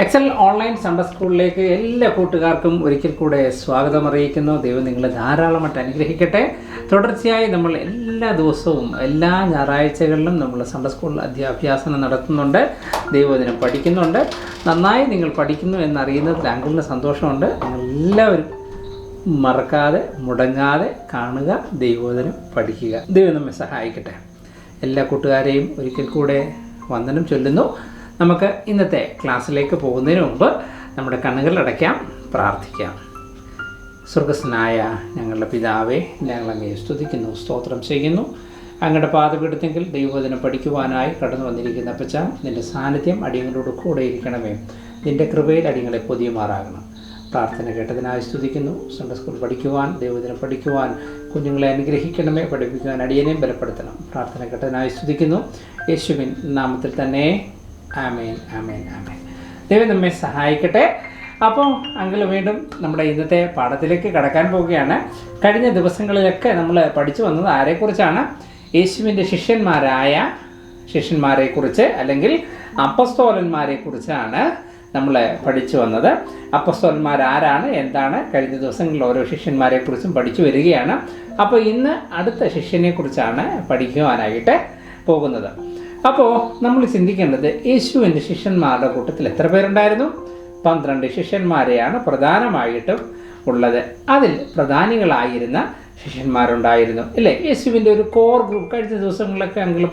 Excel online Sunday സ്കൂളിലേക്ക് എല്ലാ കൂട്ടുകാർക്കും ഒരിക്കൽ കൂടെ സ്വാഗതം അറിയിക്കുന്നു. ദൈവം നിങ്ങളെ ധാരാളമായിട്ട് അനുഗ്രഹിക്കട്ടെ. തുടർച്ചയായി നമ്മൾ എല്ലാ ദിവസവും എല്ലാ ഞായറാഴ്ചകളിലും നമ്മൾ സൺഡേ സ്കൂൾ അഭ്യാസനം നടത്തുന്നുണ്ട്. ദൈവവചനം പഠിക്കുന്നുണ്ട്. നന്നായി നിങ്ങൾ പഠിക്കുന്നു എന്നറിയുന്നതിൽ അങ്കിളിന് സന്തോഷമുണ്ട്. നിങ്ങളെല്ലാവരും മറക്കാതെ മുടങ്ങാതെ കാണുക, ദൈവവചനം പഠിക്കുക. ദൈവം നമ്മെ സഹായിക്കട്ടെ. എല്ലാ കൂട്ടുകാരെയും ഒരിക്കൽ കൂടെ വന്ദനം ചൊല്ലുന്നു. നമുക്ക് ഇന്നത്തെ ക്ലാസ്സിലേക്ക് പോകുന്നതിന് മുമ്പ് നമ്മുടെ കണ്ണുകൾ അടയ്ക്കാം, പ്രാർത്ഥിക്കാം. സ്വർഗസ്നായ ഞങ്ങളുടെ പിതാവേ, ഞങ്ങളങ്ങേ സ്തുതിക്കുന്നു, സ്തോത്രം ചെയ്യുന്നു. അങ്ങയുടെ പാദപീഠത്തെങ്കിൽ ദൈവവചനം പഠിക്കുവാനായി കടന്നു വന്നിരിക്കുന്ന അപ്പച്ച, നിൻ്റെ സാന്നിധ്യം അടിയങ്ങളോട് കൂടെ ഇരിക്കണമേ. നിൻ്റെ കൃപയിൽ അടിയങ്ങളെ പൊതിയുമാറാകണം. പ്രാർത്ഥന കേട്ടതിനായി സ്തുതിക്കുന്നു. സൺഡേ സ്കൂൾ പഠിക്കുവാൻ, ദൈവവചനം പഠിക്കുവാൻ കുഞ്ഞുങ്ങളെ അനുഗ്രഹിക്കണമേ. പഠിപ്പിക്കുവാൻ അടിയനെയും ബലപ്പെടുത്തണം. പ്രാർത്ഥന കേട്ടതിനായി സ്തുതിക്കുന്നു. യേശുവിൻ നാമത്തിൽ തന്നെ ആമേൻ, ആമേൻ, ആമേൻ. ദൈവം നമ്മെ സഹായിക്കട്ടെ. അപ്പോൾ അങ്കിൾ വീണ്ടും നമ്മുടെ ഇന്നത്തെ പാഠത്തിലേക്ക് കടക്കാൻ പോവുകയാണ്. കഴിഞ്ഞ ദിവസങ്ങളിലൊക്കെ നമ്മൾ പഠിച്ചു വന്നത് ആരെക്കുറിച്ചാണ്? യേശുവിൻ്റെ ശിഷ്യന്മാരെക്കുറിച്ച് അല്ലെങ്കിൽ അപ്പസ്തോലന്മാരെക്കുറിച്ചാണ് നമ്മൾ പഠിച്ചു വന്നത്. അപ്പസ്തോലന്മാർ ആരാണ്, എന്താണ്? കഴിഞ്ഞ ദിവസങ്ങളിൽ ഓരോ ശിഷ്യന്മാരെക്കുറിച്ചും പഠിച്ചു വരികയാണ്. അപ്പോൾ ഇന്ന് അടുത്ത ശിഷ്യനെക്കുറിച്ചാണ് പഠിക്കുവാനായിട്ട് പോകുന്നത്. അപ്പോൾ നമ്മൾ ചിന്തിക്കേണ്ടത്, യേശുവിൻ്റെ ശിഷ്യന്മാരുടെ കൂട്ടത്തിൽ എത്ര പേരുണ്ടായിരുന്നു? 12 ശിഷ്യന്മാരെയാണ് പ്രധാനമായിട്ടും ഉള്ളത്. അതിൽ പ്രധാനികളായിരുന്ന ശിഷ്യന്മാരുണ്ടായിരുന്നു, അല്ലേ? യേശുവിൻ്റെ ഒരു കോർ ഗ്രൂപ്പ് കഴിഞ്ഞ ദിവസങ്ങളിലൊക്കെ അങ്കിൾ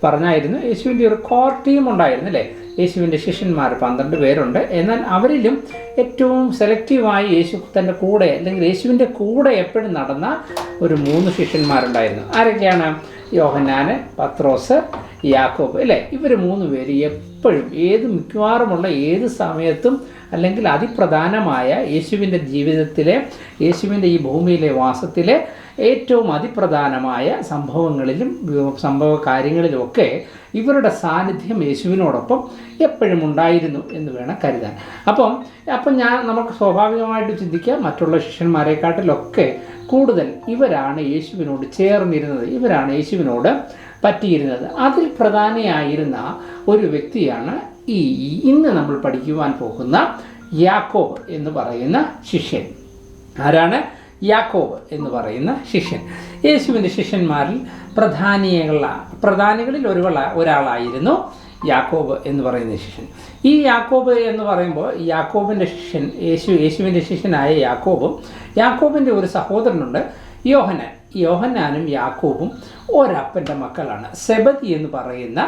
പറഞ്ഞായിരുന്നു. യേശുവിൻ്റെ ഒരു കോർ ടീം ഉണ്ടായിരുന്നു, അല്ലേ? യേശുവിൻ്റെ ശിഷ്യന്മാർ 12 പേരുണ്ട്. എന്നാൽ അവരിലും ഏറ്റവും സെലക്റ്റീവായി യേശു തൻ്റെ കൂടെ അല്ലെങ്കിൽ യേശുവിൻ്റെ കൂടെ എപ്പോഴും നടന്ന ഒരു 3 ശിഷ്യന്മാരുണ്ടായിരുന്നു. ആരൊക്കെയാണ്? യോഹന്നാൻ, പത്രോസ്, യാക്കോബ്, അല്ലേ? ഇവർ 3 പേര് എപ്പോഴും മിക്കവാറുമുള്ള ഏത് സമയത്തും അല്ലെങ്കിൽ അതിപ്രധാനമായ യേശുവിൻ്റെ ജീവിതത്തിലെ, യേശുവിൻ്റെ ഈ ഭൂമിയിലെ വാസത്തിലെ ഏറ്റവും അതിപ്രധാനമായ സംഭവ കാര്യങ്ങളിലുമൊക്കെ ഇവരുടെ സാന്നിധ്യം യേശുവിനോടൊപ്പം എപ്പോഴും ഉണ്ടായിരുന്നു എന്ന് വേണം കരുതാൻ. അപ്പം നമുക്ക് സ്വാഭാവികമായിട്ട് ചിന്തിക്കാം, മറ്റുള്ള ശിഷ്യന്മാരെക്കാട്ടിലൊക്കെ കൂടുതൽ ഇവരാണ് യേശുവിനോട് ചേർന്നിരുന്നത്, ഇവരാണ് യേശുവിനോട് പറ്റിയിരുന്നത്. അതിൽ പ്രധാനിയായിരുന്ന ഒരു വ്യക്തിയാണ് ഇന്ന് നമ്മൾ പഠിക്കുവാൻ പോകുന്ന യാക്കോബ് എന്ന് പറയുന്ന ശിഷ്യൻ. ആരാണ് യാക്കോബ് എന്ന് പറയുന്ന ശിഷ്യൻ? യേശുവിൻ്റെ ശിഷ്യന്മാരിൽ പ്രധാനികളിൽ ഒരാളായിരുന്നു യാക്കോബ് എന്ന് പറയുന്ന ശിഷ്യൻ. ഈ യാക്കോബ് എന്ന് പറയുമ്പോൾ യാക്കോബിൻ്റെ ശിഷ്യൻ, യേശുവിൻ്റെ ശിഷ്യനായ യാക്കോബിൻ്റെ ഒരു സഹോദരനുണ്ട്, യോഹന്നാനും യാക്കോബും ഒരപ്പൻ്റെ മക്കളാണ്. സെബദി എന്ന് പറയുന്ന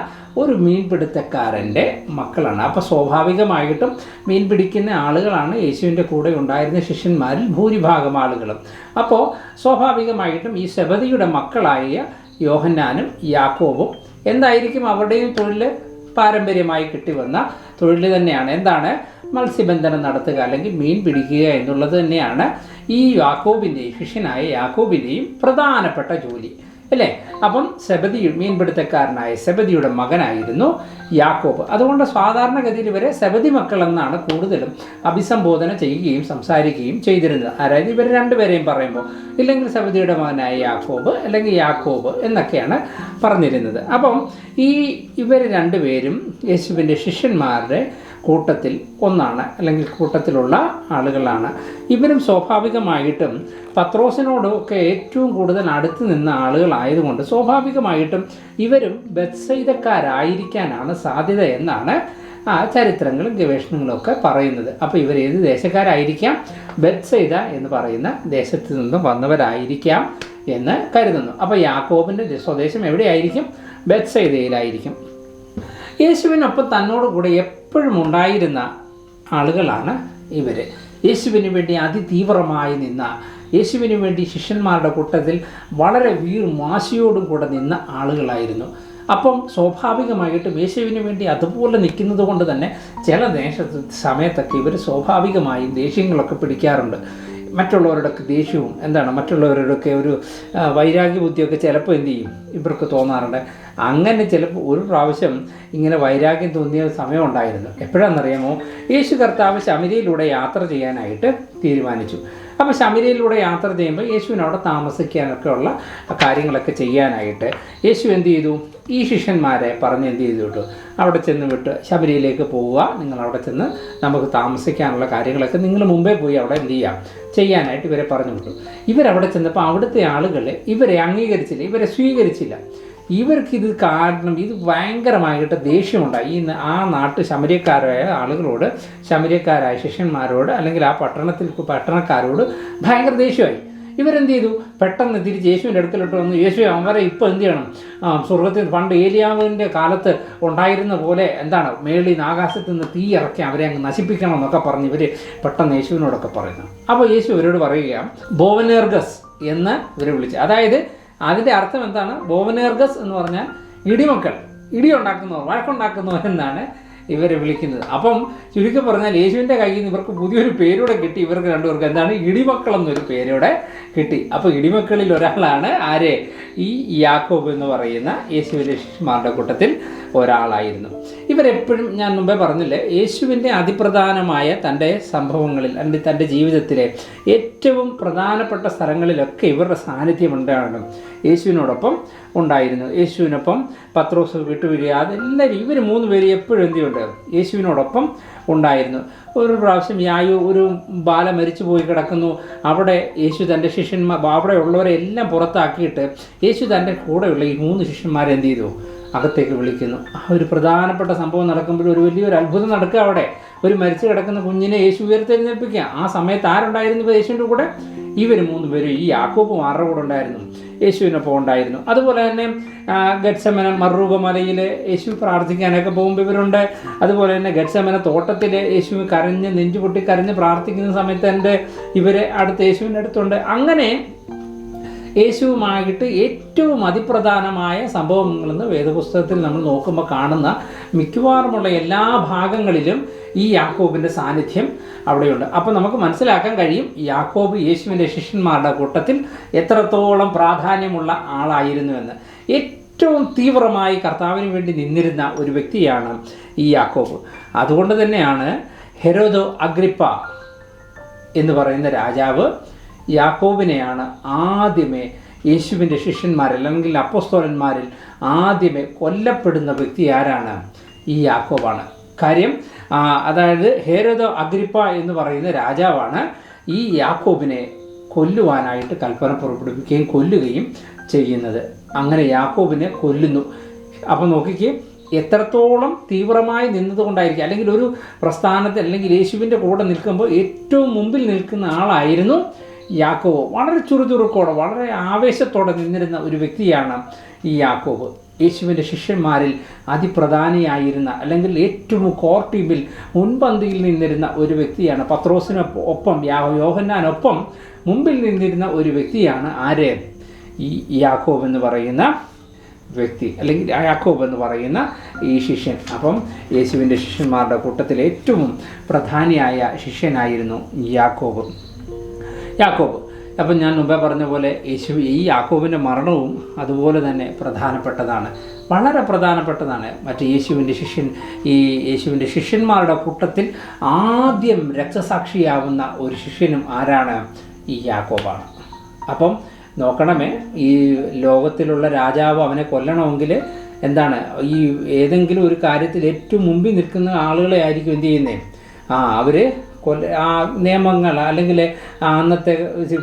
ഒരു മീൻപിടുത്തക്കാരൻ്റെ മക്കളാണ്. അപ്പോൾ സ്വാഭാവികമായിട്ടും മീൻ പിടിക്കുന്ന ആളുകളാണ് യേശുവിൻ്റെ കൂടെ ഉണ്ടായിരുന്ന ശിഷ്യന്മാരിൽ ഭൂരിഭാഗം ആളുകളും. അപ്പോൾ സ്വാഭാവികമായിട്ടും ഈ സെബദിയുടെ മക്കളായ യോഹന്നാനും യാക്കോബും എന്തായിരിക്കും അവരുടെയും തൊഴിൽ? പാരമ്പര്യമായി കിട്ടിവന്ന തൊഴിൽ തന്നെയാണ്. എന്താണ്? മത്സ്യബന്ധനം നടത്തുക അല്ലെങ്കിൽ മീൻ പിടിക്കുക എന്നുള്ളത് തന്നെയാണ് ഈ ശിഷ്യനായ യാക്കോബിൻ്റെയും പ്രധാനപ്പെട്ട ജോലി, അല്ലേ? അപ്പം മീൻപിടുത്തക്കാരനായ സെബദിയുടെ മകനായിരുന്നു യാക്കോബ്. അതുകൊണ്ട് സാധാരണഗതിയിൽ ഇവരെ സെബദി മക്കൾ എന്നാണ് കൂടുതലും അഭിസംബോധന ചെയ്യുകയും സംസാരിക്കുകയും ചെയ്തിരുന്നത്. അതായത് ഇവർ 2 പേരെയും പറയുമ്പോൾ ഇല്ലെങ്കിൽ സെബദിയുടെ മകനായ യാക്കോബ് അല്ലെങ്കിൽ യാക്കോബ് എന്നൊക്കെയാണ് പറഞ്ഞിരുന്നത്. അപ്പം ഇവർ 2 പേരും യേശുവിൻ്റെ ശിഷ്യന്മാരുടെ കൂട്ടത്തിൽ ഒന്നാണ്, അല്ലെങ്കിൽ കൂട്ടത്തിലുള്ള ആളുകളാണ്. ഇവരും സ്വാഭാവികമായിട്ടും പത്രോസിനോടൊക്കെ ഏറ്റവും കൂടുതൽ അടുത്ത് നിന്ന ആളുകളായതുകൊണ്ട് സ്വാഭാവികമായിട്ടും ഇവരും ബെത്സയിദക്കാരായിരിക്കാനാണ് സാധ്യത എന്നാണ് ചരിത്രങ്ങളും ഗവേഷണങ്ങളും ഒക്കെ പറയുന്നത്. അപ്പോൾ ഇവർ ഏത് ദേശക്കാരായിരിക്കാം? ബെത്സയിദ എന്ന് പറയുന്ന ദേശത്ത് നിന്നും വന്നവരായിരിക്കാം എന്ന് കരുതുന്നു. അപ്പോൾ യാക്കോബിൻ്റെ സ്വദേശം എവിടെയായിരിക്കും? ബെത്സയിദയിലായിരിക്കും. യേശുവിനൊപ്പം തന്നോടുകൂടെ എപ്പോഴും ഉണ്ടായിരുന്ന ആളുകളാണ് ഇവർ. യേശുവിന് വേണ്ടി അതിതീവ്രമായി നിന്ന, യേശുവിന് വേണ്ടി ശിഷ്യന്മാരുടെ കൂട്ടത്തിൽ വളരെ വാശിയോടും കൂടെ നിന്ന ആളുകളായിരുന്നു. അപ്പം സ്വാഭാവികമായിട്ടും യേശുവിന് വേണ്ടി അതുപോലെ നിൽക്കുന്നത് കൊണ്ട് തന്നെ ചില സമയത്തൊക്കെ ഇവർ സ്വാഭാവികമായും ദേഷ്യങ്ങളൊക്കെ പിടിക്കാറുണ്ട്. മറ്റുള്ളവരുടെയൊക്കെ ദേഷ്യവും മറ്റുള്ളവരുടെയൊക്കെ ഒരു വൈരാഗ്യ ബുദ്ധിയൊക്കെ ചിലപ്പോൾ എന്ത് ചെയ്യും? ഇവർക്ക് തോന്നാറുണ്ട്. അങ്ങനെ ചിലപ്പോൾ ഒരു പ്രാവശ്യം ഇങ്ങനെ വൈരാഗ്യം തോന്നിയ സമയം ഉണ്ടായിരുന്നു. എപ്പോഴാണെന്നറിയാമോ? യേശു കർത്താവ് ശമര്യയിലൂടെ യാത്ര ചെയ്യാനായിട്ട് തീരുമാനിച്ചു. അപ്പോൾ ശമര്യയിലൂടെ യാത്ര ചെയ്യുമ്പോൾ യേശുവിന് അവിടെ താമസിക്കാനൊക്കെ ഉള്ള കാര്യങ്ങളൊക്കെ ചെയ്യാനായിട്ട് യേശു എന്ത് ചെയ്തു? ഈ ശിഷ്യന്മാരെ പറഞ്ഞ് എന്ത് ചെയ്തു വിട്ടു? അവിടെ ചെന്ന് വിട്ട് ശബരിയിലേക്ക് പോവുക, നിങ്ങൾ അവിടെ ചെന്ന് നമുക്ക് താമസിക്കാനുള്ള കാര്യങ്ങളൊക്കെ നിങ്ങൾ മുമ്പേ പോയി അവിടെ എന്ത് ചെയ്യാനായിട്ട് ഇവരെ പറഞ്ഞു വിട്ടു. ഇവരവിടെ ചെന്നപ്പോൾ അവിടുത്തെ ആളുകൾ ഇവരെ അംഗീകരിച്ചില്ല, ഇവരെ സ്വീകരിച്ചില്ല. ഇവർക്കിത് കാരണം ഇത് ഭയങ്കരമായിട്ട് ദേഷ്യമുണ്ടായി. ആ നാട്ട് ശമര്യക്കാരായ ആളുകളോട്, ശമര്യക്കാരായ ശിഷ്യന്മാരോട്, അല്ലെങ്കിൽ ആ പട്ടണക്കാരോട് ഭയങ്കര ദേഷ്യമായി. ഇവരെന്ത് ചെയ്തു? പെട്ടെന്ന് തിരിച്ച് യേശുവിൻ്റെ അടുക്കലോട്ട് വന്ന്, യേശു അവരെ ഇപ്പോൾ എന്ത് ചെയ്യണം? സ്വർഗത്തിൽ പണ്ട് ഏലിയാവിൻ്റെ കാലത്ത് ഉണ്ടായിരുന്ന പോലെ എന്താണ് മേളിൽ നിന്ന് ആകാശത്ത് നിന്ന് തീ ഇറക്കി അവരെ അങ്ങ് നശിപ്പിക്കണം എന്നൊക്കെ പറഞ്ഞ് ഇവർ പെട്ടെന്ന് യേശുവിനോടൊക്കെ പറയുന്നു. അപ്പോൾ യേശു ഇവരോട് പറയുകയാണ് ബോവനേർഗസ് എന്ന് ഇവരെ വിളിച്ചു. അതായത് അതിൻ്റെ അർത്ഥം എന്താണ്? ബോവനേർഗസ് എന്ന് പറഞ്ഞാൽ ഇടിമക്കൾ, ഇടിയുണ്ടാക്കുന്നവർ, വഴക്കുണ്ടാക്കുന്നവർ എന്നാണ് ഇവരെ വിളിക്കുന്നത്. അപ്പം ചുരുക്കി പറഞ്ഞാൽ യേശുവിൻ്റെ കയ്യിൽ നിന്ന് ഇവർക്ക് പുതിയൊരു പേരൂടെ കിട്ടി. ഇവർക്ക് രണ്ടുപേർക്ക് എന്താണ്? ഇടിമക്കൾ എന്നൊരു പേരൂടെ കിട്ടി. അപ്പോൾ ഇടിമക്കളിൽ ഒരാളാണ് ആര്? ഈ യാക്കോബ് എന്ന് പറയുന്ന യേശുവിൻ്റെ ശിഷ്യന്മാരുടെ കൂട്ടത്തിൽ ഒരാളായിരുന്നു. ഇവരെപ്പോഴും ഞാൻ മുമ്പേ പറഞ്ഞില്ലേ, യേശുവിൻ്റെ അതിപ്രധാനമായ തൻ്റെ സംഭവങ്ങളിൽ അല്ലെങ്കിൽ തൻ്റെ ജീവിതത്തിലെ ഏറ്റവും പ്രധാനപ്പെട്ട സ്ഥലങ്ങളിലൊക്കെ ഇവരുടെ സാന്നിധ്യം ഉണ്ടാകണം. യേശുവിനോടൊപ്പം ഉണ്ടായിരുന്നു. യേശുവിനൊപ്പം പത്രോസ് വിട്ടുപിരിയാതെ എല്ലാവരും ഇവർ 3 പേര് എപ്പോഴും എന്തുണ്ട്? യേശുവിനോടൊപ്പം ഉണ്ടായിരുന്നു. ഒരു പ്രാവശ്യം ഒരു ബാല മരിച്ചു പോയി കിടക്കുന്നു. അവിടെ യേശു തൻ്റെ ശിഷ്യന്മാർ, അവിടെ ഉള്ളവരെ എല്ലാം പുറത്താക്കിയിട്ട് യേശു തൻ്റെ കൂടെയുള്ള ഈ 3 ശിഷ്യന്മാരെ എന്ത് ചെയ്തു? അകത്തേക്ക് വിളിക്കുന്നു. ആ ഒരു പ്രധാനപ്പെട്ട സംഭവം നടക്കുമ്പോൾ ഒരു വലിയൊരു അത്ഭുതം നടക്കുക. അവിടെ ഒരു മരിച്ചു കിടക്കുന്ന കുഞ്ഞിനെ യേശു ഉയർത്തെഴുന്നേൽപ്പിക്കുക. ആ സമയത്ത് ആരുണ്ടായിരുന്നു യേശുവിൻ്റെ കൂടെ? ഇവർ 3 പേരും. ഈ യാക്കോബും ആരുടെ കൂടെ ഉണ്ടായിരുന്നു? യേശുവിനൊപ്പം ഉണ്ടായിരുന്നു. അതുപോലെ തന്നെ ഗെത്സമന മറുരൂപമലയിൽ യേശു പ്രാർത്ഥിക്കാനൊക്കെ പോകുമ്പോൾ ഇവരുണ്ട്. അതുപോലെ തന്നെ ഗെത്സമന തോട്ടത്തിൽ യേശു കരഞ്ഞ് നെഞ്ചുപൊട്ടി കരഞ്ഞ് പ്രാർത്ഥിക്കുന്ന സമയത്ത് ഇവരെ അടുത്ത് യേശുവിൻ്റെ അടുത്തുണ്ട്. അങ്ങനെ യേശുവുമായിട്ട് ഏറ്റവും അതിപ്രധാനമായ സംഭവങ്ങളെന്ന് വേദപുസ്തകത്തിൽ നമ്മൾ നോക്കുമ്പോൾ കാണുന്ന മിക്കവാറുമുള്ള എല്ലാ ഭാഗങ്ങളിലും ഈ യാക്കോബിൻ്റെ സാന്നിധ്യം അവിടെയുണ്ട്. അപ്പോൾ നമുക്ക് മനസ്സിലാക്കാൻ കഴിയും യാക്കോബ് യേശുവിൻ്റെ ശിഷ്യന്മാരുടെ കൂട്ടത്തിൽ എത്രത്തോളം പ്രാധാന്യമുള്ള ആളായിരുന്നുവെന്ന്. ഏറ്റവും തീവ്രമായി കർത്താവിന് വേണ്ടി നിന്നിരുന്ന ഒരു വ്യക്തിയാണ് ഈ യാക്കോബ്. അതുകൊണ്ട് തന്നെയാണ് ഹെരോദോ അഗ്രിപ്പ എന്ന് പറയുന്ന രാജാവ് യാക്കോബിനെയാണ് ആദ്യമേ യേശുവിൻ്റെ ശിഷ്യന്മാരിൽ അല്ലെങ്കിൽ അപ്പോസ്തലന്മാരിൽ ആദ്യമേ കൊല്ലപ്പെടുന്ന വ്യക്തി ആരാണ്? ഈ യാക്കോബാണ്. കാര്യം അതായത് ഹെരോദോ അഗ്രിപ്പ എന്ന് പറയുന്ന രാജാവാണ് ഈ യാക്കോബിനെ കൊല്ലുവാനായിട്ട് കൽപ്പന പുറപ്പെടുവിക്കുകയും കൊല്ലുകയും ചെയ്യുന്നത്. അങ്ങനെ യാക്കോബിനെ കൊല്ലുന്നു. അപ്പോൾ നോക്കിക്കേ, എത്രത്തോളം തീവ്രമായി നിന്നതുകൊണ്ടായിരിക്കും. അല്ലെങ്കിൽ ഒരു പ്രസ്ഥാനത്തിൽ അല്ലെങ്കിൽ യേശുവിൻ്റെ കൂടെ നിൽക്കുമ്പോൾ ഏറ്റവും മുമ്പിൽ നിൽക്കുന്ന ആളായിരുന്നു യാക്കോബ്. വളരെ ചുറുചുറുക്കോടെ വളരെ ആവേശത്തോടെ നിന്നിരുന്ന ഒരു വ്യക്തിയാണ് ഈ യാക്കോബ്. യേശുവിൻ്റെ ശിഷ്യന്മാരിൽ അതിപ്രധാനിയായിരുന്ന അല്ലെങ്കിൽ ഏറ്റവും കോർ ടീമിൽ മുൻപന്തിയിൽ നിന്നിരുന്ന ഒരു വ്യക്തിയാണ്. പത്രോസിനൊപ്പം യോഹന്നാനൊപ്പം മുമ്പിൽ നിന്നിരുന്ന ഒരു വ്യക്തിയാണ് ആര്? ഈ യാക്കോബ് എന്ന് പറയുന്ന വ്യക്തി, അല്ലെങ്കിൽ യാക്കോബ് എന്ന് പറയുന്ന ഈ ശിഷ്യൻ. അപ്പം യേശുവിൻ്റെ ശിഷ്യന്മാരുടെ കൂട്ടത്തിൽ ഏറ്റവും പ്രധാനിയായ ശിഷ്യനായിരുന്നു യാക്കോബ്. അപ്പം ഞാൻ മുമ്പേ പറഞ്ഞ പോലെ ഈ യാക്കോബിൻ്റെ മരണവും അതുപോലെ തന്നെ പ്രധാനപ്പെട്ടതാണ്, വളരെ പ്രധാനപ്പെട്ടതാണ്. മറ്റ് യേശുവിൻ്റെ ശിഷ്യന്മാരുടെ കൂട്ടത്തിൽ ആദ്യം രക്തസാക്ഷിയാവുന്ന ഒരു ശിഷ്യനും ആരാണ്? ഈ യാക്കോബാണ്. അപ്പം നോക്കണമേ, ഈ ലോകത്തിലുള്ള രാജാവ് അവനെ കൊല്ലണമെങ്കിൽ എന്താണ്, ഈ ഏതെങ്കിലും ഒരു കാര്യത്തിൽ ഏറ്റവും മുമ്പിൽ നിൽക്കുന്ന ആളുകളെ ആയിരിക്കും എന്ത് ചെയ്യുന്നത്? അവർ നിയമങ്ങൾ അല്ലെങ്കിൽ അന്നത്തെ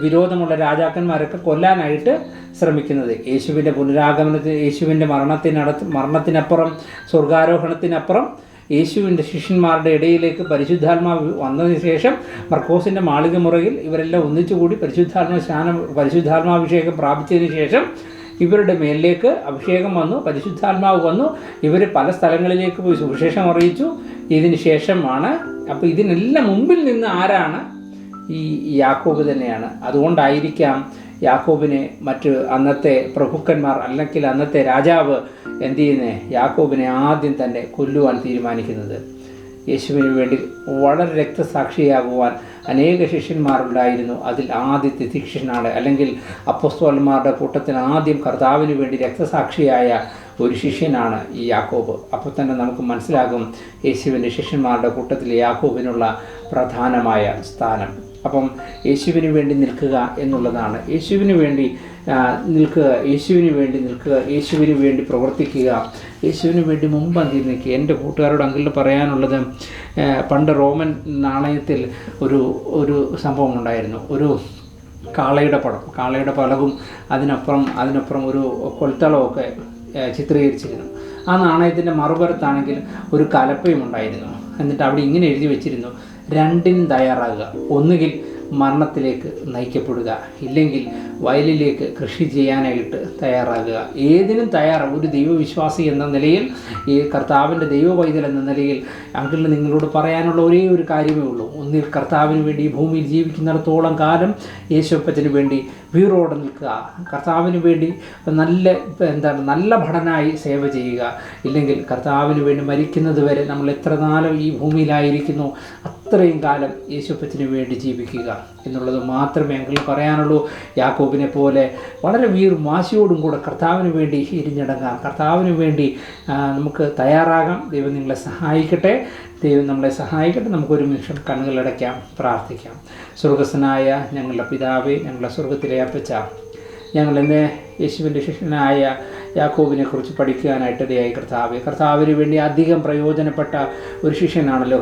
വിരോധമുള്ള രാജാക്കന്മാരൊക്കെ കൊല്ലാനായിട്ട് ശ്രമിക്കുന്നത്. യേശുവിൻ്റെ യേശുവിൻ്റെ മരണത്തിനപ്പുറം സ്വർഗാരോഹണത്തിനപ്പുറം യേശുവിൻ്റെ ശിഷ്യന്മാരുടെ ഇടയിലേക്ക് പരിശുദ്ധാത്മാവ് വന്നതിന് ശേഷം മർക്കോസിൻ്റെ മാളിക മുറിയിൽ ഇവരെല്ലാം ഒന്നിച്ചുകൂടി പരിശുദ്ധാത്മാഭിഷേകം പ്രാപിച്ചതിന് ശേഷം ഇവരുടെ മേലിലേക്ക് അഭിഷേകം വന്നു, പരിശുദ്ധാത്മാവ് വന്നു. ഇവർ പല സ്ഥലങ്ങളിലേക്ക് പോയി സുവിശേഷം അറിയിച്ചു. ഇതിന് ശേഷമാണ്, അപ്പോൾ ഇതിനെല്ലാം മുമ്പിൽ നിന്ന് ആരാണ്? ഈ യാക്കോബ് തന്നെയാണ്. അതുകൊണ്ടായിരിക്കാം യാക്കോബിനെ മറ്റ് അന്നത്തെ പ്രഭുക്കന്മാർ അല്ലെങ്കിൽ അന്നത്തെ രാജാവ് എന്ത് ചെയ്യുന്നത്? യാക്കോബിനെ ആദ്യം തന്നെ കൊല്ലുവാൻ തീരുമാനിക്കുന്നത്. യേശുവിന് വേണ്ടി വളരെ രക്തസാക്ഷിയാകുവാൻ അനേക ശിഷ്യന്മാരുണ്ടായിരുന്നു. അതിൽ ആദ്യത്തെ ശിഷ്യനാണ്, അല്ലെങ്കിൽ അപ്പോസ്തലന്മാരുടെ കൂട്ടത്തിൽ ആദ്യം കർത്താവിന് വേണ്ടി രക്തസാക്ഷിയായ ഒരു ശിഷ്യനാണ് ഈ യാക്കോബ്. അപ്പോൾ തന്നെ നമുക്ക് മനസ്സിലാകും യേശുവിൻ്റെ ശിഷ്യന്മാരുടെ കൂട്ടത്തിൽ യാക്കോബിനുള്ള പ്രധാനമായ സ്ഥാനം. അപ്പം യേശുവിന് വേണ്ടി നിൽക്കുക എന്നുള്ളതാണ്. യേശുവിന് വേണ്ടി നിൽക്കുക, യേശുവിന് വേണ്ടി നിൽക്കുക, യേശുവിന് വേണ്ടി പ്രവർത്തിക്കുക, യേശുവിന് വേണ്ടി മുമ്പന്തിയിൽ നിൽക്കുക. എൻ്റെ കൂട്ടുകാരോട് അങ്കിളിന് പറയാനുള്ളത്, പണ്ട് റോമൻ നാണയത്തിൽ ഒരു സംഭവം ഉണ്ടായിരുന്നു. ഒരു കാളയുടെ പടം, കാളയുടെ പലകും അതിനപ്പുറം ഒരു കൊൽത്തളമൊക്കെ ചിത്രീകരിച്ചിരുന്നു. ആ നാണയത്തിൻ്റെ മറുപുറത്താണെങ്കിൽ ഒരു കലപ്പയും ഉണ്ടായിരുന്നു. എന്നിട്ട് അവിടെ ഇങ്ങനെ എഴുതി വെച്ചിരുന്നു, രണ്ടിനും തയ്യാറാകുക, ഒന്നുകിൽ മരണത്തിലേക്ക് നയിക്കപ്പെടുക, ഇല്ലെങ്കിൽ വയലിലേക്ക് കൃഷി ചെയ്യാനായിട്ട് തയ്യാറാകുക. ഏതിനും തയ്യാറാകുക. ഒരു ദൈവവിശ്വാസി എന്ന നിലയിൽ, ഈ കർത്താവിൻ്റെ ദൈവവൈതൽ എന്ന നിലയിൽ അങ്കിളിന് നിങ്ങളോട് പറയാനുള്ള ഒരേ ഒരു കാര്യമേ ഉള്ളൂ. ഒന്നിൽ കർത്താവിന് വേണ്ടി ഈ ഭൂമിയിൽ ജീവിക്കുന്നിടത്തോളം കാലം യേശുപ്പത്തിന് വേണ്ടി വീറോടെ നിൽക്കുക, കർത്താവിന് വേണ്ടി നല്ല ഭടനായി സേവ ചെയ്യുക, ഇല്ലെങ്കിൽ കർത്താവിന് വേണ്ടി മരിക്കുന്നത് വരെ നമ്മൾ എത്ര കാലം ഈ ഭൂമിയിലായിരിക്കുന്നു അത്രയും കാലം യേശുപ്പത്തിന് വേണ്ടി ജീവിക്കുക എന്നുള്ളത് മാത്രമേ അങ്കിൾ പറയാനുള്ളൂ. യാക്കോബിനെ പോലെ വളരെ വാശിയോടും കൂടെ കർത്താവിന് വേണ്ടി ഇരിഞ്ഞടങ്ങാം, കർത്താവിന് വേണ്ടി നമുക്ക് തയ്യാറാകാം. ദൈവം നിങ്ങളെ സഹായിക്കട്ടെ, ദൈവം നമ്മളെ സഹായിക്കട്ടെ. നമുക്കൊരു നിമിഷം കണ്ണുകളടയ്ക്കാം, പ്രാർത്ഥിക്കാം. സ്വർഗസ്ഥനായ ഞങ്ങളുടെ പിതാവേ, ഞങ്ങളുടെ സ്വർഗത്തിലെ അപ്പച്ച, ഞങ്ങൾ ഇന്ന് യേശുവിൻ്റെ ശിഷ്യനായ യാക്കോബിനെ കുറിച്ച് പഠിക്കുവാനായിട്ട് ഇടയായി. കർത്താവിന് വേണ്ടി അധികം പ്രയോജനപ്പെട്ട ഒരു ശിഷ്യനാണല്ലോ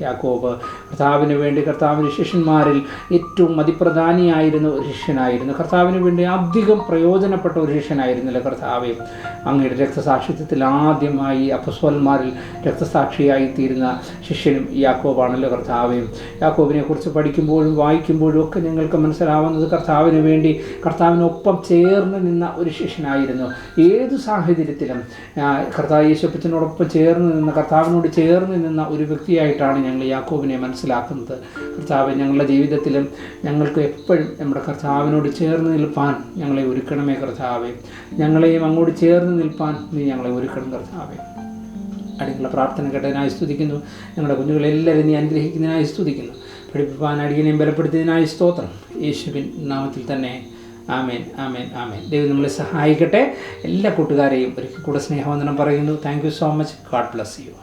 യാക്കോബ്. കർത്താവിന് വേണ്ടി, കർത്താവിൻ്റെ ശിഷ്യന്മാരിൽ ഏറ്റവും അതിപ്രധാനിയായിരുന്ന ഒരു ശിഷ്യനായിരുന്നു. കർത്താവിന് വേണ്ടി അധികം പ്രയോജനപ്പെട്ട ഒരു ശിഷ്യനായിരുന്നല്ലോ കർത്താവേ. അങ്ങയുടെ രക്തസാക്ഷിത്വത്തിൽ ആദ്യമായി അപ്പസ്വലന്മാരിൽ രക്തസാക്ഷിയായി തീരുന്ന ശിഷ്യനും യാക്കോബാണല്ലോ കർത്താവേ. യാക്കോബിനെ കുറിച്ച് പഠിക്കുമ്പോഴും വായിക്കുമ്പോഴും ഒക്കെ ഞങ്ങൾക്ക് മനസ്സിലാവുന്നത് കർത്താവിന് വേണ്ടി കർത്താവിനൊപ്പം ചേർന്ന് നിന്ന ഒരു ശിഷ്യനായിരുന്നു. ഏതു സാഹചര്യത്തിലും കർത്താവ് യേശുപ്പച്ചനോടൊപ്പം കർത്താവിനോട് ചേർന്ന് നിന്ന ഒരു വ്യക്തിയായിട്ടാണ് ഞങ്ങൾ യാക്കോബിനെ മനസ്സിലാക്കുന്നത്. കർത്താവ് ഞങ്ങളുടെ ജീവിതത്തിലും ഞങ്ങൾക്ക് എപ്പോഴും നമ്മുടെ കർത്താവിനോട് ചേർന്ന് നിൽപ്പാൻ ഞങ്ങളെ ഒരുക്കണമേ കർത്താവേ. ഞങ്ങളെയും അങ്ങോട്ട് ചേർന്ന് നിൽപ്പാൻ നീ ഞങ്ങളെ ഒരുക്കണം കർത്താവേ. അടിയുള്ള പ്രാർത്ഥന കേട്ടതിനായി സ്തുതിക്കുന്നു. ഞങ്ങളുടെ കുഞ്ഞുങ്ങളെല്ലാവരും നീ അനുഗ്രഹിക്കുന്നതിനായി സ്തുതിക്കുന്നു. പഠിപ്പിപ്പാൻ അടിയനെയും ബലപ്പെടുത്തിയതിനായി സ്തോത്രം. യേശുവിൻ നാമത്തിൽ തന്നെ ആമേൻ, ആമേൻ, ആമേൻ. ദൈവം നമ്മളെ സഹായിക്കട്ടെ. എല്ലാ കൂട്ടുകാരെയും ഒരിക്കൽ കൂടെ സ്നേഹവന്ദനം പറയുന്നു. Thank you so much. God bless you.